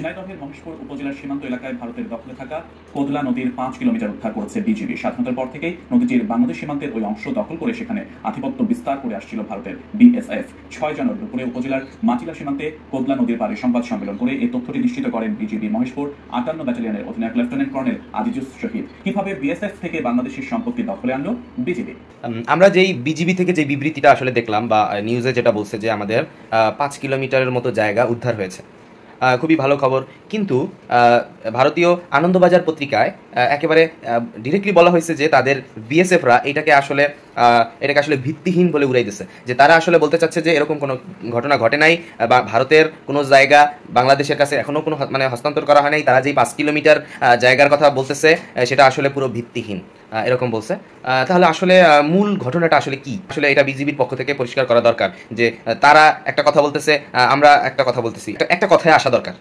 ঝিনাইদহের মহেশপুর উপজেলার সীমান্ত এলাকায় ভারতের দখলে থাকা কোদলা নদীর 5 কিলোমিটার উদ্ধার করেছে বিজিবি। স্বাধীনতার পর থেকেই নদীটির বাংলাদেশ সীমান্তের ওই অংশ দখল করে সেখানে আধিপত্য বিস্তার করে আসছিল ভারতের বিএসএফ। 6 জানুয়ারি দুপুরে উপজেলার মাটিলা সীমান্তে কোদলা নদীর পাড়ে সংবাদ সম্মেলন করে এই তথ্যটি নিশ্চিত করেন বিজিবি মহেশপুর 58 ব্যাটালিয়নের অধিনায়ক লেফটেন্যান্ট কর্নেল আজিজুস শহীদ। কিভাবে বিএসএফ থেকে বাংলাদেশের সম্পত্তি দখলে আনলো বিজিবি? আমরা যেই বিজিবি থেকে যে বিবৃতিটা আসলে দেখলাম বা নিউজে যেটা বলছে যে আমাদের 5 কিলোমিটারের মতো জায়গা উদ্ধার হয়েছে, খুবই ভালো খবর। কিন্তু ভারতীয় আনন্দবাজার পত্রিকায় একেবারে ডিরেক্টলি বলা হয়েছে যে তাদের বিএসএফরা এটাকে আসলে ভিত্তিহীন বলে উড়াই দিচ্ছে, যে তারা আসলে বলতে চাচ্ছে যে এরকম কোনো ঘটনা ঘটে নাই বা ভারতের কোনো জায়গা বাংলাদেশের কাছে এখনও কোনো হস্তান্তর করা হয় নাই। তারা যেই 5 কিলোমিটার জায়গার কথা বলতেছে সেটা আসলে পুরো ভিত্তিহীন, এরকম বলছে। তাহলে আসলে মূল ঘটনাটা আসলে কি? আসলে এটা বিজিবির পক্ষ থেকে পরিষ্কার করা দরকার যে তারা একটা কথা বলতেছে, আমরা একটা কথা বলতেছি, একটা কথায় আসা দরকার।